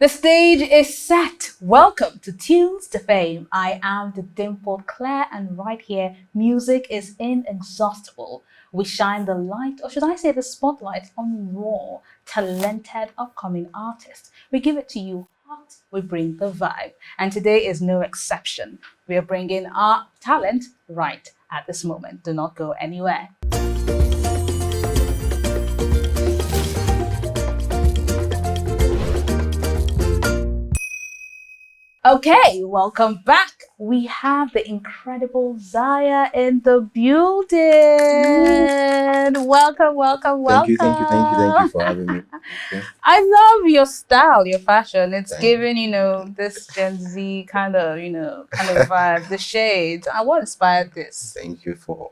The stage is set. Welcome to Tunes to Fame. I am the dimpled Claire, and right here, music is inexhaustible. We shine the light, or should I say the spotlight, on raw, talented, upcoming artists. We give it to you hot, we bring the vibe. And today is no exception. We are bringing our talent right at this moment. Do not go anywhere. Okay, welcome back. We have the incredible Zaya in the building. Welcome, welcome, Thank you welcome. for having me. Okay. I love your style, your fashion. It's Thank giving, this Gen Z kind of vibe, the shades. What inspired this? thank you for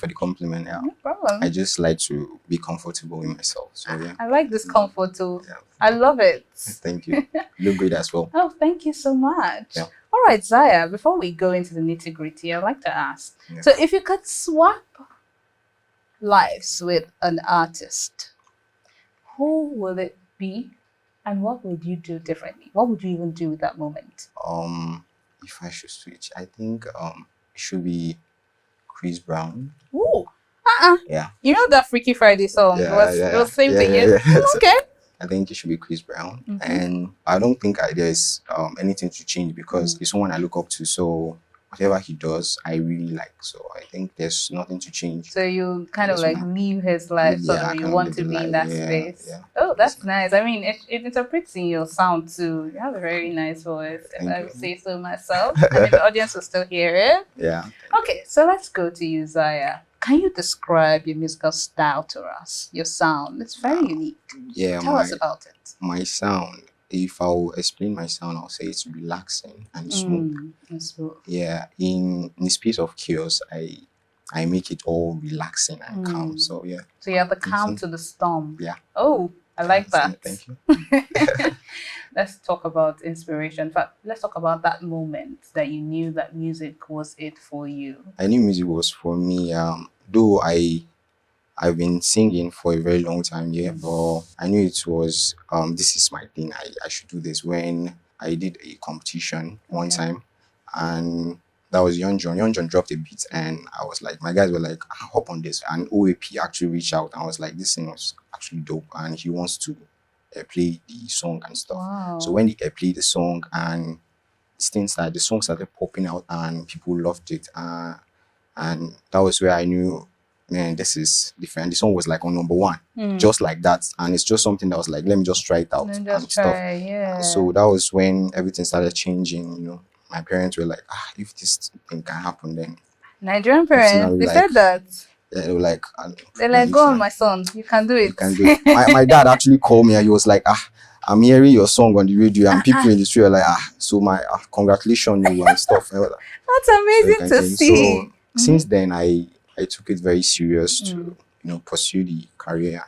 the compliment. Yeah. No problem. I just like to be comfortable in myself. So yeah. I like this comfort too. Yeah. I love it. Thank you. You look great as well. Oh, thank you so much. Yeah. All right, Zaya, before we go into the nitty gritty, I'd like to ask, Yeah. so if you could swap lives with an artist, who will it be and what would you do differently? What would you even do with that moment? If I should switch, I think it should be Chris Brown. Ooh, Yeah. you know that Freaky Friday song? It was same thing. Yes. Okay. I think it should be Chris Brown, Mhm. and I don't think there's anything to change because he's someone I look up to. So whatever he does, I really like. So I think there's nothing to change. So you kind of Yes, like ma'am. leave his life, so Yeah, I you kind of want live to the be in life. that Yeah, space. yeah. Oh, that's Yes. nice. I mean, it interprets in your sound too. You have a very nice voice, if Thank I you. would say so myself. I mean, the audience will still hear it. Yeah. Okay, so let's go to you, Zaya. Can you describe your musical style to us? Your sound. It's very unique. Yeah, Tell us about it. my sound. If I'll explain my sound, I'll say it's relaxing and smooth. It's smooth. Yeah, in the space of chaos, I make it all relaxing and calm. So yeah. So you have the calm to the storm. Yeah. Oh, I like that. Thank you. Let's talk about inspiration. In fact, let's talk about that moment that you knew that music was it for you. I knew music was for me. Though I've been singing for a very long time, yeah, but I knew it was this is my thing. I should do this when I did a competition one time, and that was Young John. Young John dropped a beat, and I was like, my guys were like, hop on this. And OAP actually reached out, and I was like, this thing was actually dope, and he wants to play the song and stuff. Wow. So when they played the song and the song started popping out, and people loved it, and that was where I knew, man, this is different. The song was like on number one, just like that, and it's just something that was like, let me just try it out Then and just stuff. try, yeah. So that was when everything started changing. My parents were like, if this thing can happen, then Nigerian parents, they said that. yeah, they were like, They're like, go on, my son, you can do it. you can do it. My dad actually called me and he was like, I'm hearing your song on the radio, and people in the street are like, so my congratulations you and stuff. And I was like, That's amazing to see. So since then, I took it very serious to pursue the career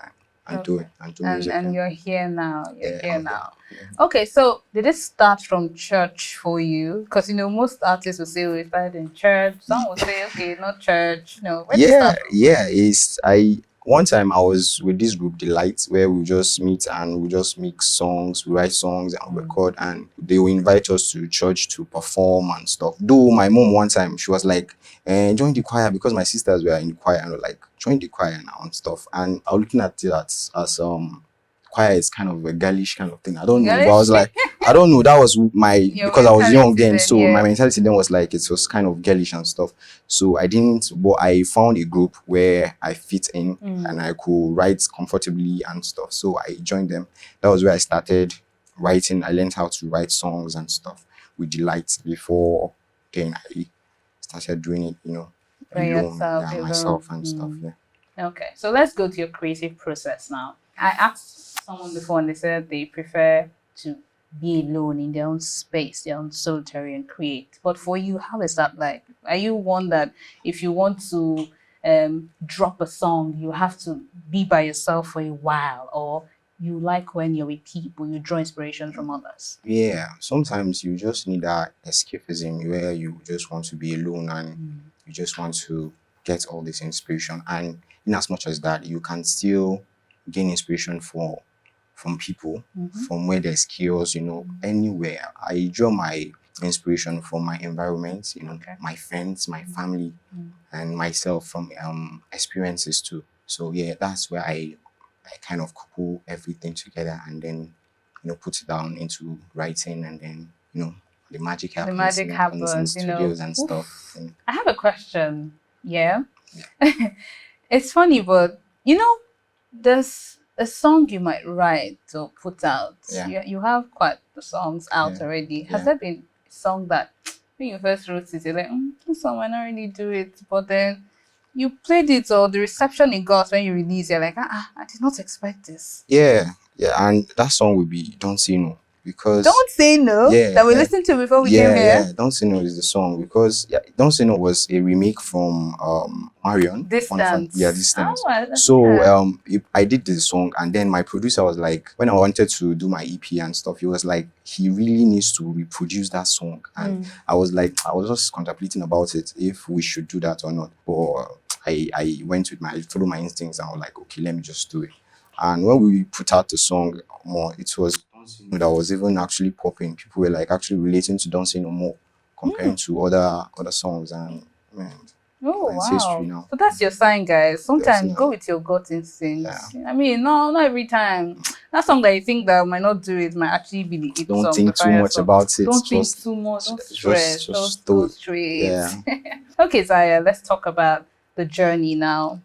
and do it and do music. And you're here now. You're here I'm now. here. Okay, so did it start from church for you? Because most artists will say we started in church. Some will say, okay, not church. No, where did it start from? One time I was with this group, Delight, where we just meet and we just make songs, we write songs and record, and they will invite us to church to perform and stuff. Though my mom one time, she was like, join the choir, because my sisters were in the choir, and were like, join the choir now and stuff. And I was looking at it as choir is kind of a girlish kind of thing. I don't know, but I was like, I don't know. That was because I was young then, so my mentality then was like, it was kind of girlish and stuff. So I didn't, but I found a group where I fit in and I could write comfortably and stuff. So I joined them. That was where I started writing. I learned how to write songs and stuff with Delight. Before then, I started doing it, By alone, yourself, myself and stuff. Yeah. Okay, so let's go to your creative process now. I asked someone before and they said they prefer to be alone in their own space, their own solitary, and create. But for you, how is that like? Are you one that if you want to drop a song, you have to be by yourself for a while, or you like when you're with people, you draw inspiration from others? Yeah, sometimes you just need that escapism where you just want to be alone and you just want to get all this inspiration. And in as much as that, you can still gain inspiration from people, from where there's chaos, anywhere. I draw my inspiration from my environment, my friends, my family, and myself from experiences too. So yeah, that's where I kind of couple everything together and then put it down into writing, and then the magic The happens, magic happens in happens, studios and stuff. Oof. And I have a question. Yeah. It's funny, but there's a song you might write or put out. Yeah. You have quite the songs out already. Has there been a song that when you first wrote it, you're like, this song might not really do it, but then you played it or the reception it got when you release, you're like, I did not expect this. yeah, and that song will be Don't Say No, because Don't Say No, that we listened to before we came here. Yeah, Don't Say No is the song, because Don't Say No was a remake from Marion. Distance. Distance. Oh, I did this song, and then my producer was like, when I wanted to do my EP and stuff, he was like, he really needs to reproduce that song. And I was just contemplating about it, if we should do that or not. But I went with followed my instincts, and I was like, okay, let me just do it. And when we put out the song more, it was Don't Say No that was even actually popping. People were like actually relating to Don't Say No more comparing to other songs. And man, it's history now. So that's your sign, guys. Sometimes go with your gut instincts. I mean, not every time. That song that you think that might not do it might actually be the it song. Don't think too much about it. Don't think too much. Don't stress. Just go straight. Yeah. Okay, Zayah, let's talk about the journey now.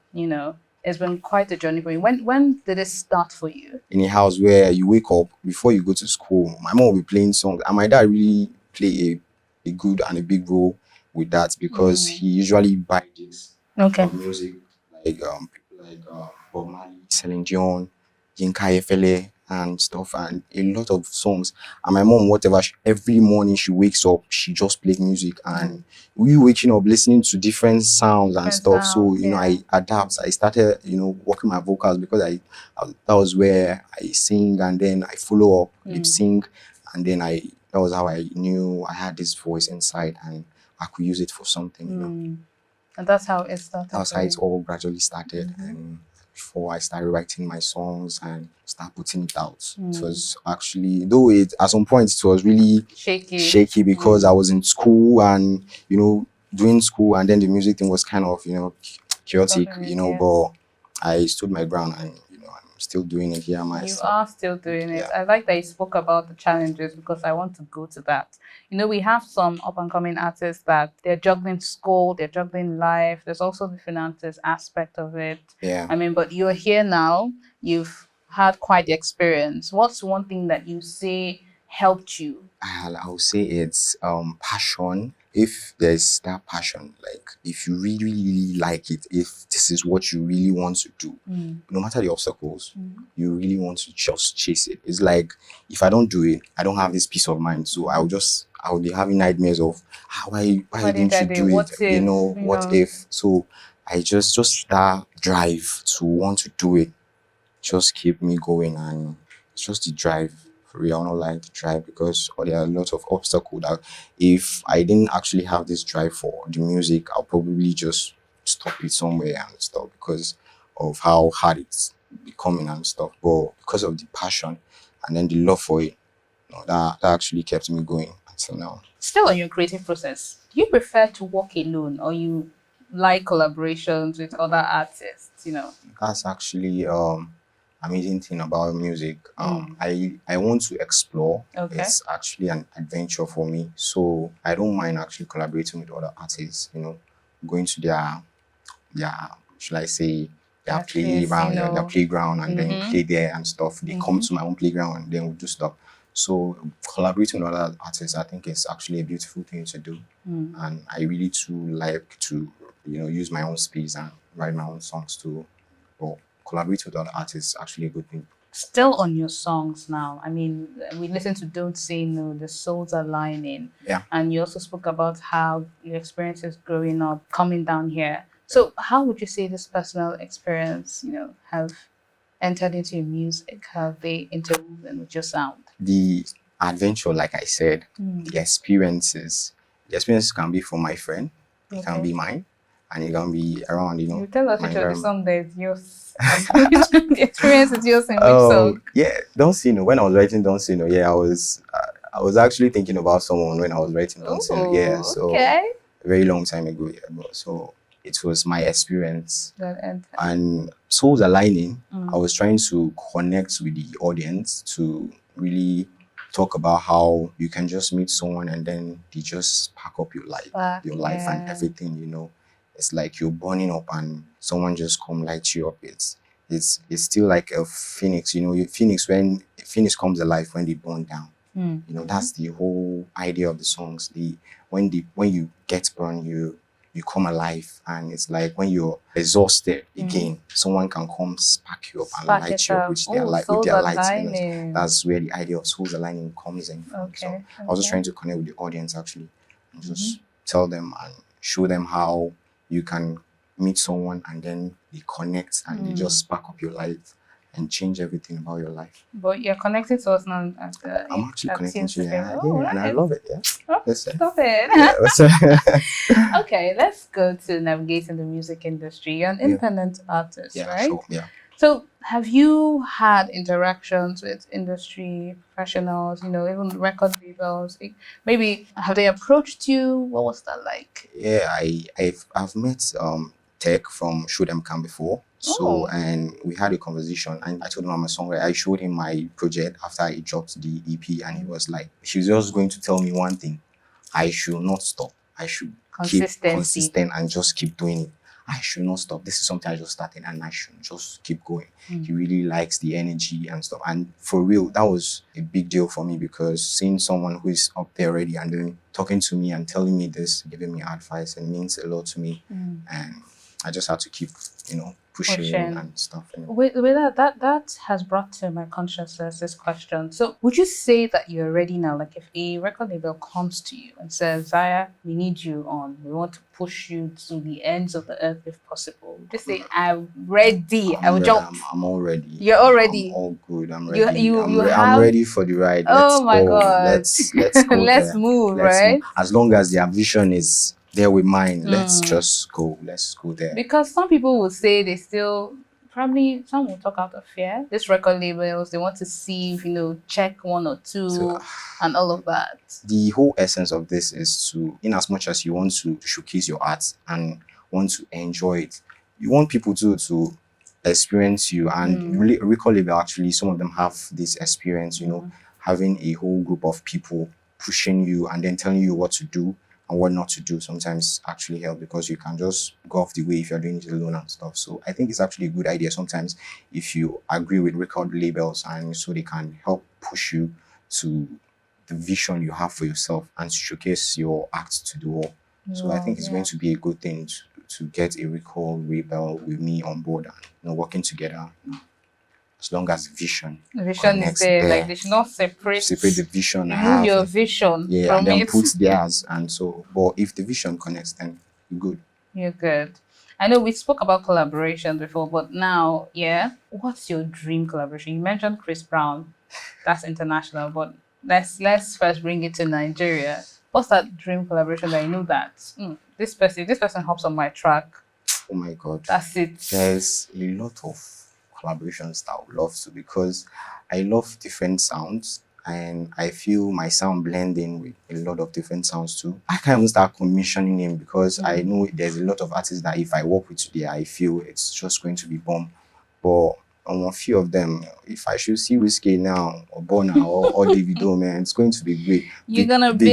It's been quite a journey for you. When did it start for you? In a house where you wake up before you go to school, my mom will be playing songs, and my dad really play a good and a big role with that, because he usually buy this music, like people like Bob Marley, Celine Dion, Yinka Efele, and stuff, and a lot of songs. And my mom, every morning she wakes up, she just plays music, and we waking up listening to different sounds and stuff. So I adapt. I started working my vocals, because I that was where I sing, and then I follow up lip sync, and then that was how I knew I had this voice inside and I could use it for something. And that's how it started. That's how it all gradually started. And before I started writing my songs and start putting it out, it was actually, though at some point it was really shaky because I was in school and doing school, and then the music thing was kind of chaotic, but I stood my ground, and I'm still doing it here myself. You are still doing it. I like that you spoke about the challenges, because I want to go to that. We have some up and coming artists that they're juggling school, they're juggling life. There's also the finances aspect of it. Yeah. I mean, but you're here now. You've had quite the experience. What's one thing that you say helped you? I would say it's passion. If there's that passion, like if you really, really like it, if this is what you really want to do, no matter the obstacles, you really want to just chase it. It's like, if I don't do it, I don't have this peace of mind. So I would be having nightmares of why didn't you do it? What if? So I just that drive to want to do it just keep me going, and it's just the drive. We all not like to drive, because there are a lot of obstacles that if I didn't actually have this drive for the music, I'll probably just stop it somewhere and stuff, because of how hard it's becoming and stuff. But because of the passion and then the love for it, that actually kept me going until now. Still on your creative process, do you prefer to work alone, or you like collaborations with other artists? That's actually amazing thing about music. I want to explore. It's actually an adventure for me, so I don't mind actually collaborating with other artists, going to their should I say their playground, their playground, and then play there and stuff. They come to my own playground, and then we do stuff. So collaborating with other artists, I think it's actually a beautiful thing to do. And I really too like to use my own space and write my own songs too. But collaborate with other artists actually a good thing. Still on your songs now, I mean, we listened to Don't Say No, The Souls Are Lining. Yeah. And you also spoke about how your experiences growing up, coming down here. So how would you say this personal experience, have entered into your music? Have they interwoven with your sound? The adventure, like I said, the experiences can be from my friend, it can be mine. and you can be around, You tell us my which of the environment. song that is yours. The experience is yours in which song? Yeah, Don't See No. When I was writing Don't See No, I was actually thinking about someone when I was writing Don't See No. Yeah, Oh, so okay. a very long time ago. Yeah, but so it was my experience. And And Souls Aligning, I was trying to connect with the audience to really talk about how you can just meet someone and then they just pack up your life, and everything. It's like you're burning up and someone just come light you up. It's still like a phoenix. When a phoenix comes alive when they burn down. That's the whole idea of the songs. When you get burned, you come alive, and it's like when you're exhausted again, someone can come spark you up and light you up with their light, with their light. That's where the idea of souls aligning comes in. So I was just trying to connect with the audience actually, and just tell them and show them how you can meet someone and then they connect and they just spark up your life and change everything about your life. But you're connecting to us now. I'm actually connecting to you, right. and I love it. Yeah. Oh, stop it. Okay, let's go to navigating the music industry. You're an independent artist, right? Sure. Yeah. So, have you had interactions with industry professionals? Even record labels. Maybe have they approached you? What was that like? Yeah, I've met Tech from Show Them Camp before. So, and we had a conversation, and I told him I'm a songwriter. I showed him my project after I dropped the EP, and he was like, she was just going to tell me one thing: I should not stop. I should keep consistent and just keep doing it. I should not stop. This is something I just started, and I should just keep going. He really likes the energy and stuff. And for real, that was a big deal for me, because seeing someone who is up there already and then talking to me and telling me this, giving me advice, it means a lot to me. And I just had to keep, pushing and stuff. With that has brought to my consciousness this question. So would you say that you're ready now? Like if a record label comes to you and says, Zayah, we need you on, we want to push you to the ends of the earth if possible. Just say, I'm ready. I will jump. I'm all ready. You're all ready. I'm all good. I'm ready. I'm ready for the ride. Oh my God. Let's go. Let's move, right? As long as their vision is there with mine, let's just go. Let's go there. Because some people will say they still, probably some will talk out of fear. This record labels, they want to see, check one or two and all of that. The whole essence of this is to, in as much as you want to showcase your art and want to enjoy it, you want people to experience you. And record label, actually, some of them have this experience, having a whole group of people pushing you and then telling you what to do and what not to do sometimes actually help, because you can just go off the way if you're doing it alone and stuff. So I think it's actually a good idea sometimes if you agree with record labels, and so they can help push you to the vision you have for yourself and showcase your act to the world. So I think it's going to be a good thing to get a record label with me on board and working together. As long as the vision is there, like they should not separate the vision. Remove your vision from and then it. put theirs, and so. But if the vision connects, then you're good. You're good. I know we spoke about collaboration before, but now, what's your dream collaboration? You mentioned Chris Brown, that's international, but let's first bring it to Nigeria. What's that dream collaboration that you know that this person hops on my track? Oh my God, that's it. There's a lot of collaborations that I would love to, because I love different sounds and I feel my sound blending with a lot of different sounds too. I can't even start commissioning him, because I know there's a lot of artists that if I work with today, I feel it's just going to be bomb. But on a few of them, if I should see Whiskey now or Bonner or Davido, man, it's going to be great. You're gonna be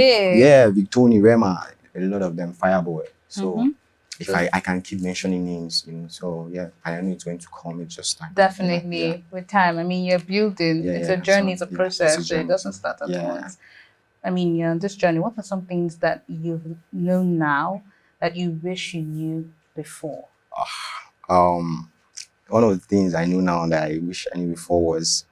Big Tony, Rema, a lot of them, Fireboy. So if I can keep mentioning names, so I know it's going to come. It's just time. Definitely with time. I mean, you're building. It's a journey. It's a process. So it doesn't start at once. I mean, you're on this journey. What are some things that you know now that you wish you knew before? One of the things I know now that I wish I knew before was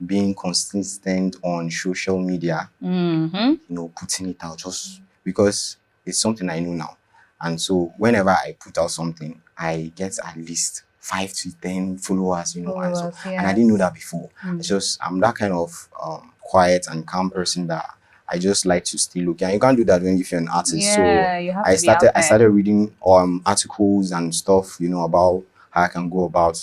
being consistent on social media. Putting it out, just because it's something I know now. And so whenever I put out something, I get at least 5 to 10 followers, and I didn't know that before. It's just, I'm that kind of quiet and calm person that I just like to stay looking. And you can't do that when if you're an artist. Yeah, So you have I to be out started I there. started reading articles and stuff, about how I can go about,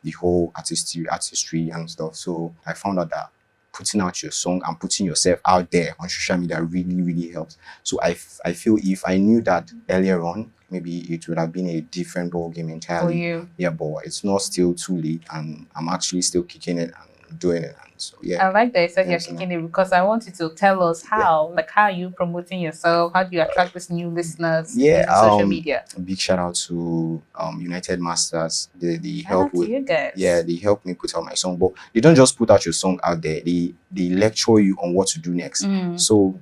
the whole artistry and stuff. So I found out that putting out your song and putting yourself out there on social media really, really helps. So I feel if I knew that earlier on, maybe it would have been a different ball game For entirely. you. Yeah, but it's not still too late, and I'm actually still kicking it and doing it. And so yeah. I like that you said you're Yes, kicking it because I want you to tell us how, like how are you promoting yourself? How do you attract these new listeners Yeah, using social media? a big shout out to United Masters. They Shout help out to with you guys. yeah, they help me put out my song, but they don't just put out your song out there. They lecture you on what to do next. So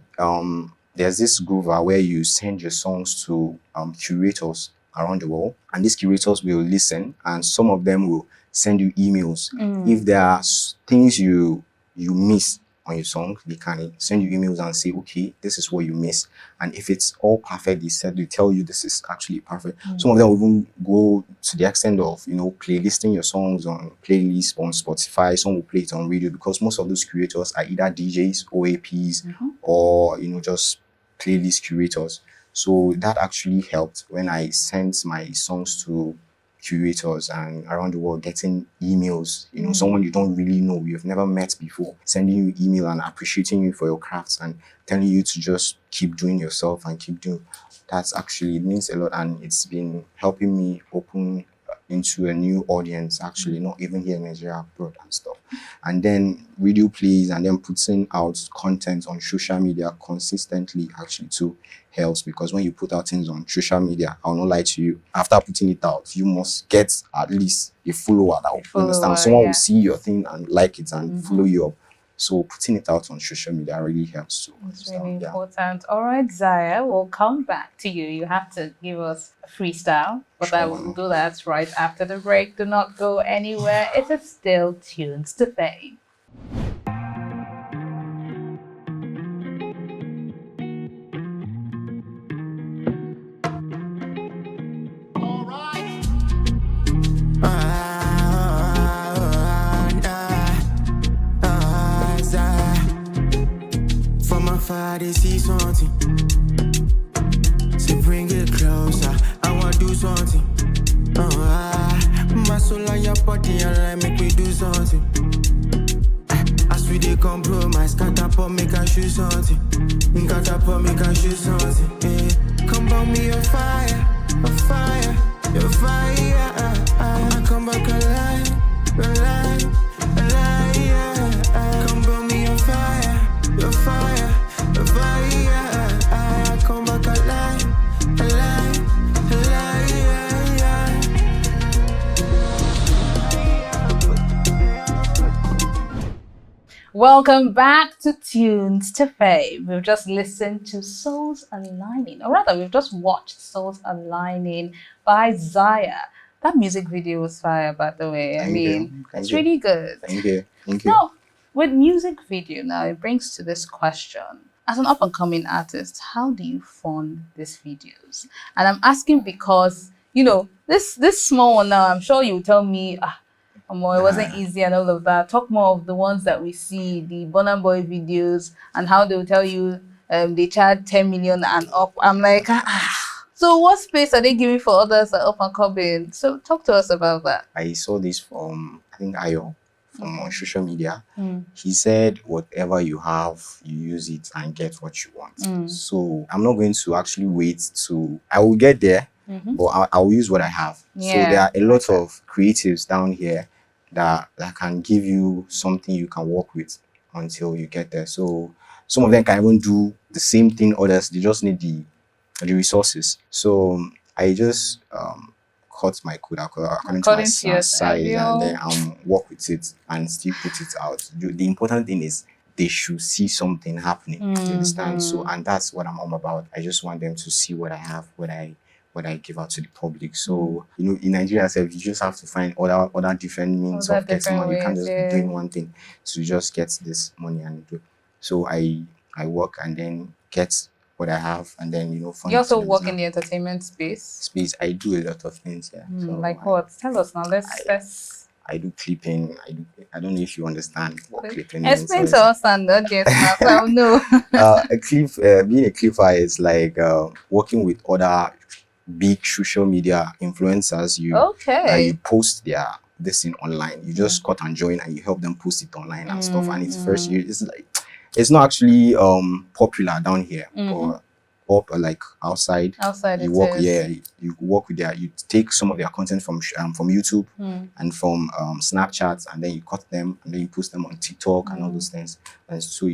there's this groover where you send your songs to curators around the world, and these curators will listen, and some of them will send you emails. If there are things you miss on your song, they can send you emails and say, okay, this is what you miss. And if it's all perfect, they tell you this is actually perfect. Some of them will even go to the extent of, playlisting your songs on playlists on Spotify. Some will play it on radio, because most of those curators are either DJs, OAPs, or, just playlist curators. So that actually helped when I sent my songs to curators and around the world, getting emails, someone you don't really know, you've never met before, sending you email and appreciating you for your crafts and telling you to just keep doing yourself and keep doing. That's actually, it means a lot, and it's been helping me open into a new audience, actually, not even here in Nigeria, abroad and stuff. And then radio plays, and then putting out content on social media consistently actually too helps, because when you put out things on social media, I'll not lie to you, after putting it out, you must get at least a follower that will understand. Someone will see your thing and like it and follow you up. So putting it out on social media really helps too. It's really important. All right, Zayah, we'll come back to you. You have to give us a freestyle, but I will do that right after the break. Do not go anywhere. It is still Tunes to Fame. They see something, so bring it closer. I want to do something. My soul and your body, and like make me do something. As we dey compromise, can't up make I shoot something. Can't up make I shoot something. Come burn me your fire, your fire, your fire. I come back alive, alive, alive. Come burn me your fire, your fire. I come back alive, alive, alive. Welcome back to Tunes to Fame. We've just listened to Souls Aligning, or rather, we've just watched Souls Aligning by Zayah. That music video was fire, by the way. It's really good. Thank you. Now, with music video, now it brings to this question. As an up-and-coming artist, how do you fund these videos? And I'm asking because, this small one now, I'm sure you'll tell me, it wasn't easy and all of that. Talk more of the ones that we see, the Burna Boy videos, and how they'll tell you they charge 10 million and up. I'm like, So what space are they giving for others that are up-and-coming? So talk to us about that. I saw this from, I think, Ayo. On social media. He said whatever you have, you use it and get what you want. So I'm not going to actually wait I will get there, but I will use what I have. So there are a lot of creatives down here that can give you something you can work with until you get there. So some of them can even do the same thing others, they just need the resources. So I just cut my code according to my size, and then work with it and still put it out. The important thing is they should see something happening. You understand? So, and that's what I'm all about. I just want them to see what I have, what I give out to the public. So, in Nigeria, you just have to find other different means of getting money. You can't just be doing one thing to just get this money and do it. So I work and then get what I have, and then you also work in the entertainment space. I do a lot of things, yeah. So like what? Tell us now. Let's I do clipping. I don't know if you understand what clipping means. Explain to us and the audience now, so I'll know. Being a clipper is like working with other big social media influencers. You Okay. you post their this thing online. You just cut and join and you help them post it online and stuff. And it's first you it's like it's not actually popular down here, but up like outside you work you work with their you take some of their content from YouTube and from Snapchat, and then you cut them and then you post them on TikTok and all those things. And so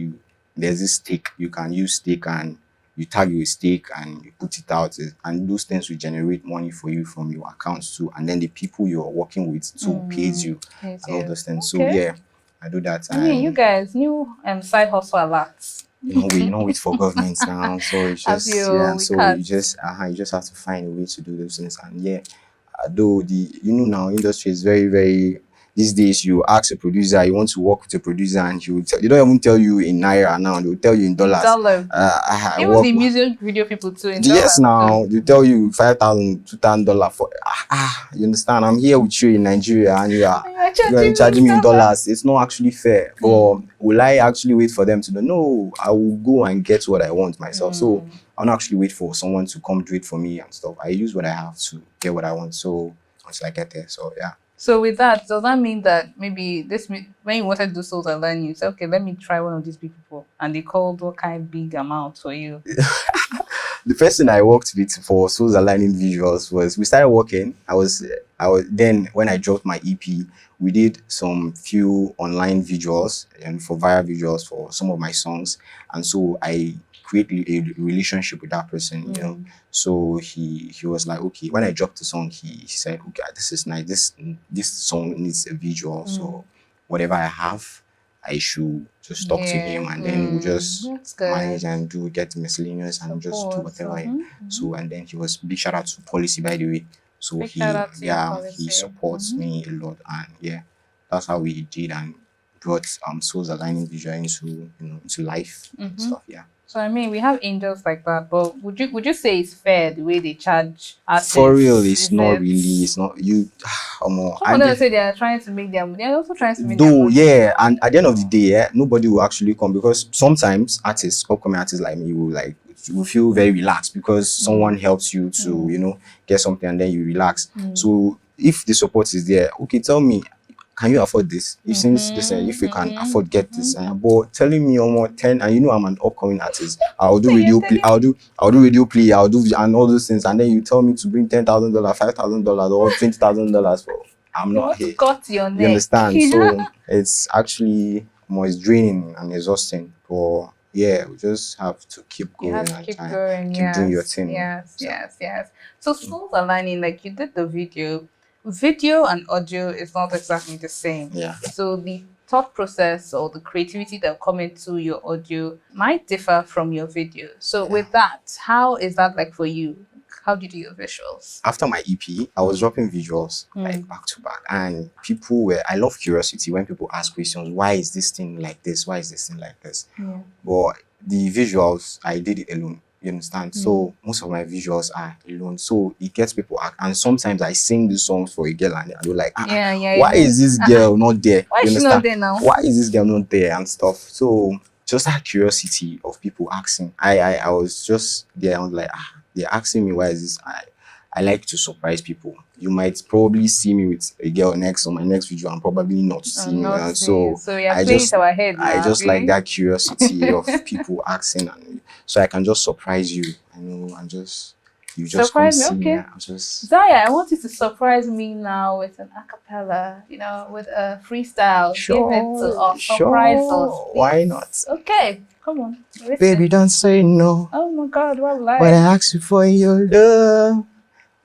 there's this stick you can use stick, and you tag your stake and you put it out, and those things will generate money for you from your accounts too, and then the people you're working with too pays you and all those things. Okay. So yeah, I do that. I mean, you guys new side hustle alerts. We know it for government now, so it's just you just have to find a way to do those things. And yeah, though now industry is very, very these days. You ask a producer, you want to work with a producer, and they don't even tell you in naira now, they'll tell you in dollars. Even the music video people too in yes, now they tell you $5,000, $2,000 for you understand? I'm here with you in Nigeria and you are charging me in dollars. It's not actually fair. But will I actually wait for them to do? No, I will go and get what I want myself. So I'll not actually wait for someone to come do it for me and stuff. I use what I have to get what I want. So until I get there. So yeah. So with that, does that mean that maybe when you wanted to do Souls Align, you said, okay, let me try one of these big people, and they called what kind of big amount for you? The first thing I worked with for Souls Aligning visuals was we started working. I was then when I dropped my EP, we did some few online visuals and for viral visuals for some of my songs, and so I create a relationship with that person, you know. So he was like, okay, when I dropped the song, he said, okay, this is nice, this song needs a visual, so whatever I have, I should just talk to him, and then we'll just manage and get miscellaneous and just do whatever. So and then he was big shout out to Policy, by the way. So he supports me a lot, and yeah, that's how we did and brought Souls Aligning visual into life and stuff. Yeah. So I mean, we have angels like that, but would you say it's fair the way they charge artists? For real, it's not really. It's not you. Someone say they are trying to make their money. They're also trying to make. Yeah, and at the end of the day, nobody will actually come, because sometimes upcoming artists like me will feel very relaxed because someone helps you to get something, and then you relax. So if the support is there, okay, tell me, can you afford this? If you can afford, get this. But telling me almost 10, and I'm an upcoming artist, I'll do radio play, I'll do radio play, I'll do and all those things, and then you tell me to bring $10,000, $5,000, or $20,000 for, I'm not here. You understand? So it's actually more draining and exhausting. But yeah, we just have to keep going. You have to keep going. Keep doing your thing. Yes. So Souls Aligning, like you did the video and audio is not exactly the same. Yeah. So the thought process or the creativity that will come into your audio might differ from your video. So with that, how is that like for you? How do you do your visuals? After my EP, I was dropping visuals like back to back, and I love curiosity when people ask questions. Why is this thing like this? Why is this thing like this? Yeah. But the visuals, I did it alone. You understand? So most of my visuals are alone. So it gets people and sometimes I sing these songs for a girl and they're like, why is this girl not there? Why is she not there now? Why is this girl not there and stuff? So just that curiosity of people asking. I was just there. I was like, they're asking me why is this? I like to surprise people. You might probably see me with a girl next on my next video and probably not see me. So I just like that curiosity of people asking, and so I can just surprise you. And you just surprise come me. See okay. me. Zayah, I want you to surprise me now with an acapella, with a freestyle. Sure, give it to us. Surprise us. Why not? Okay, come on. Listen. Baby, don't say no. Oh my God, why will I? When I ask you for your love,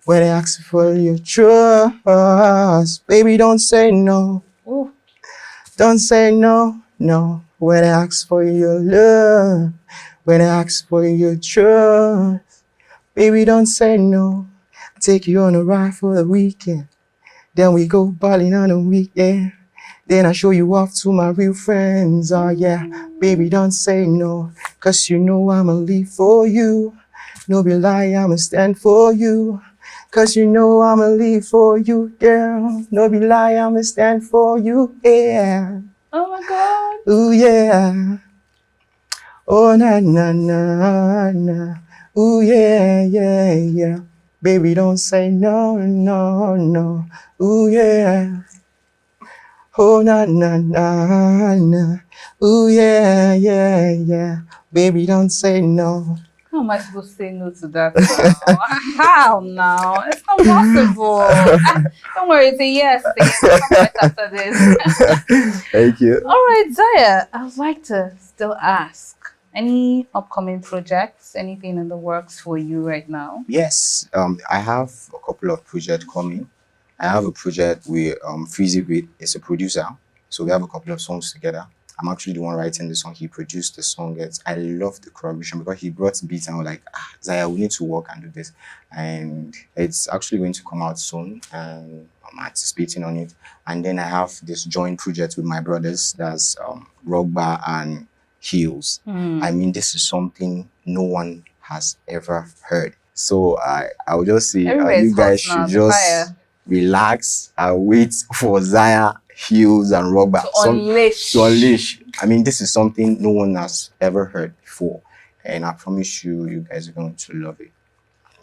when I ask you for your trust, baby, don't say no. Ooh. Don't say no, no. When I ask for your love, when I ask for your trust, baby, don't say no. I take you on a ride for the weekend. Then we go balling on a weekend. Then I show you off to my real friends. Oh yeah, baby, don't say no. 'Cause you know I'ma live for you. No be lie, I'ma stand for you. Cause you know I'ma live for you, girl. No be lie, I'ma stand for you, yeah. Oh my God. Ooh, yeah. Oh, na, na, na, na. Ooh, yeah, yeah, yeah. Baby, don't say no, no, no. Ooh, yeah. Oh, na, na, na, na. Ooh, yeah, yeah, yeah. Baby, don't say no. How am I supposed to say no to that now? How now? It's not possible. Don't worry, it's a yes. It's a yes. I'll come right after this. Thank you. All right, Zayah, I would like to still ask, any upcoming projects, anything in the works for you right now? Yes, I have a couple of projects coming. I have a project with Freezy with, it's a producer. So we have a couple of songs together. I'm actually the one writing the song. He produced the song. I love the collaboration because he brought beats and we're like, Zayah, we need to work and do this. And it's actually going to come out soon. And I'm anticipating on it. And then I have this joint project with my brothers. That's Rock Bar and Heels. I mean, this is something no one has ever heard. So I would just say you guys should just relax and wait for Zayah, Heels, and Rock Bar to unleash. I mean, this is something no one has ever heard before. And I promise you, you guys are going to love it.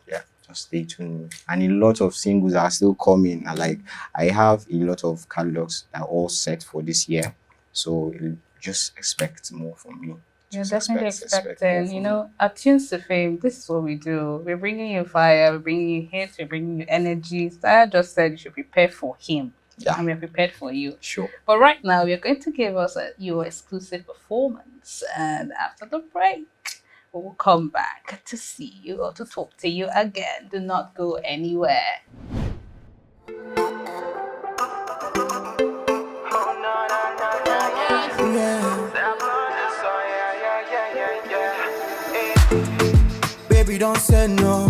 Yeah, just stay tuned. And a lot of singles are still coming. And like, I have a lot of catalogs that are all set for this year. So just expect more from me. You're definitely expecting. You know, at Tunes to Fame, this is what we do. We're bringing you fire, we're bringing you hits, we're bringing you energy. Zayah just said you should prepare for him. Yeah. And we're prepared for you. Sure. But right now, you're going to give us your exclusive performance. And after the break, we will come back to see you or to talk to you again. Do not go anywhere. Baby, don't say no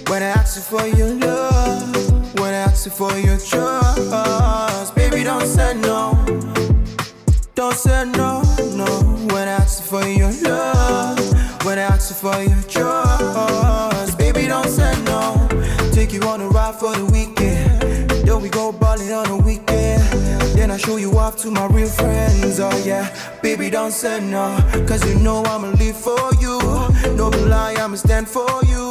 when I ask you for your love, when I ask you for your trust. Baby, don't say no, don't say no, no. When I ask you for your love, when I ask you for your trust. Baby, don't say no. Take you on a ride for the weekend, then we go ballin' on the weekend. Then I show you off to my real friends, oh yeah. Baby, don't say no, cause you know I'ma live for you. No lie, I'ma stand for you.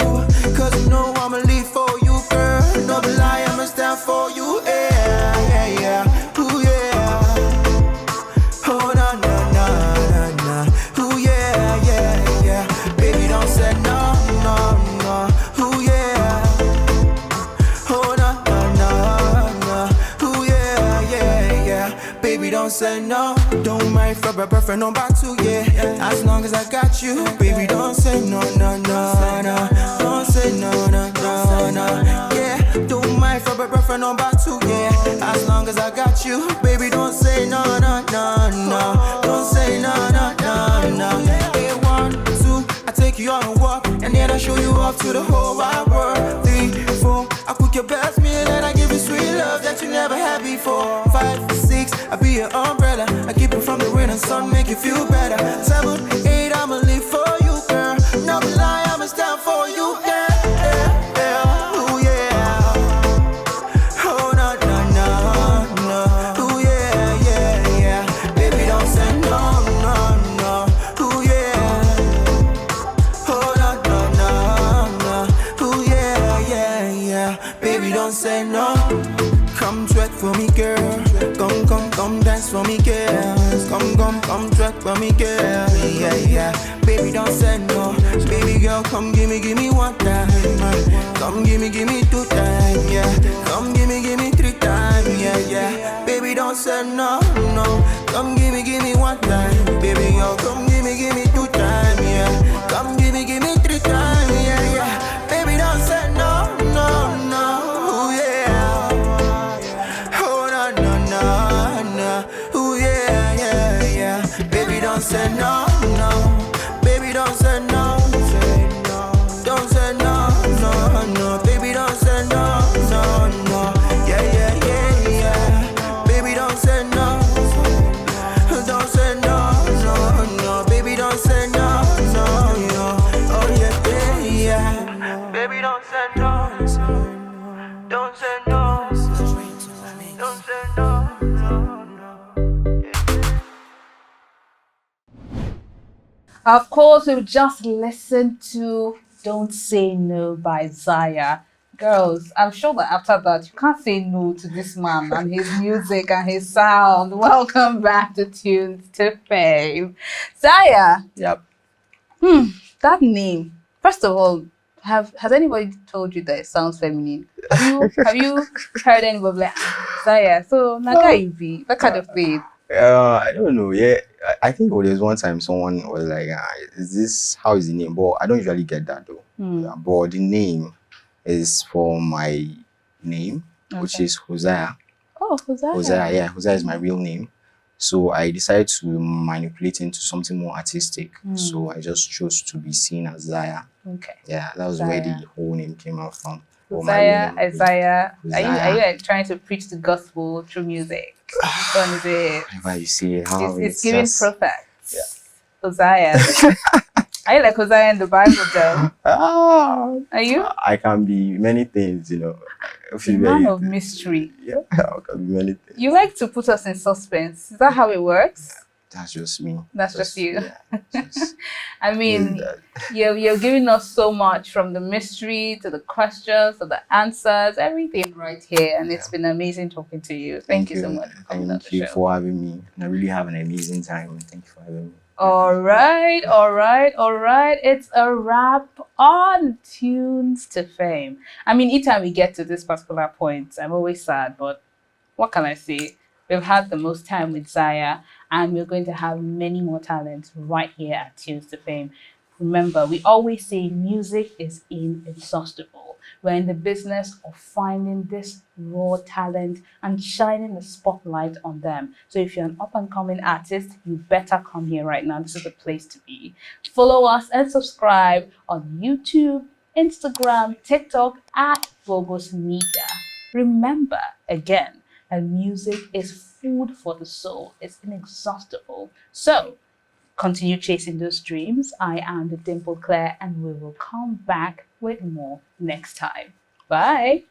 Cause you know I'ma live for you, girl. No lie, I'ma stand for you, yeah, yeah, yeah. Ooh, yeah. Oh, na, na, na, na, na. Ooh, yeah, yeah, yeah. Baby, don't say no, no, no. Ooh, yeah. Oh, na, na, na, na. Ooh, yeah, yeah, yeah. Baby, don't say no. Don't mind for my boyfriend, no back to, yeah. As long as I got you, baby, don't say no, no, no, no. Don't say no, no, no, no. Yeah, don't mind for my boyfriend, no back to, yeah. As long as I got you, baby, don't say no, no, no, no. Don't say no, no, no, no. Hey, 1, 2, I take you on a walk, and then I show you off to the whole wide world. 3, 4, I cook your best meal, and I give you sweet love that you never had before. 5, 6, I be your umbrella. I keep you from the rain and sun, make you feel better. 7, 8, I'ma live for you, girl. No lie, I'ma stand for you, yeah, yeah, yeah. Ooh, yeah. Oh, no, no, no, no. Ooh, yeah, yeah, yeah. Baby, don't say no, no, no. Ooh, yeah. Oh, no, no, no, no. Ooh, yeah, yeah, yeah. Baby, don't say no. Come twerk for me, girl. Come dance for me, girl. Come twerk for me, girl. Yeah, yeah. Baby, don't say no. Baby girl, come give me 1 time. Come give me 2 times. Yeah. Come give me 3 times. Yeah, yeah. Baby, don't say no, no. Come give me 1 time. Baby girl, come give me 2 times. Yeah. Come give me 3 times. Yeah, yeah. Baby, don't say no, no, no. Ooh, yeah. Oh, no, no, no, no. Ooh, yeah, yeah, yeah. Baby, don't say no, no. Baby, don't say no. Don't say no, no, no. Baby, don't say no, no, no. Yeah, yeah, yeah, yeah. Baby, don't say no. Don't say no, no, no. Baby, don't Of course, we've just listened to Don't Say No by Zayah. Girls, I'm sure that after that, you can't say no to this man and his music and his sound. Welcome back to Tunes to Fame. Zayah, Yep. that name, first of all, has anybody told you that it sounds feminine? Have you heard anybody like Zayah? So Naga you be that kind of thing. I don't know. Yeah, I think there was one time someone was like, "Is this how is the name?" But I don't usually get that though. Yeah, but the name is for my name, which is Hosea. Oh, Hosea. Hosea, yeah, Hosea is my real name. So I decided to manipulate into something more artistic. So I just chose to be seen as Zaya. Okay. Yeah, that was where the whole name came out from. Or my Zayah, real name. Isaiah. Are you Zaya. like, trying to preach the gospel through music? Which one is it? Whenever you see it, how It's giving just... prophets. Hosea. Are you like Hosea in the Bible though? Are you? I can be many things, you know. A man of mystery. Yeah, I can be many things. You like to put us in suspense. Is that how it works? That's just me. That's just you. Yeah, just I mean, that. you're giving us so much, from the mystery to the questions to the answers, everything right here, and it's been amazing talking to you. Thank you so much for coming on the Thank you show. for having me. I really have an amazing time. Thank you for having me. All right. It's a wrap on Tunes to Fame. I mean, each time we get to this particular point, I'm always sad, but what can I say? We've had the most time with Zayah, and we're going to have many more talents right here at Tunes to Fame. Remember, we always say music is inexhaustible. We're in the business of finding this raw talent and shining the spotlight on them. So if you're an up-and-coming artist, you better come here right now. This is the place to be. Follow us and subscribe on YouTube, Instagram, TikTok at Vogos Media. Remember, again, and music is food for the soul. It's inexhaustible. So continue chasing those dreams. I am the Dimple Claire, and we will come back with more next time. Bye.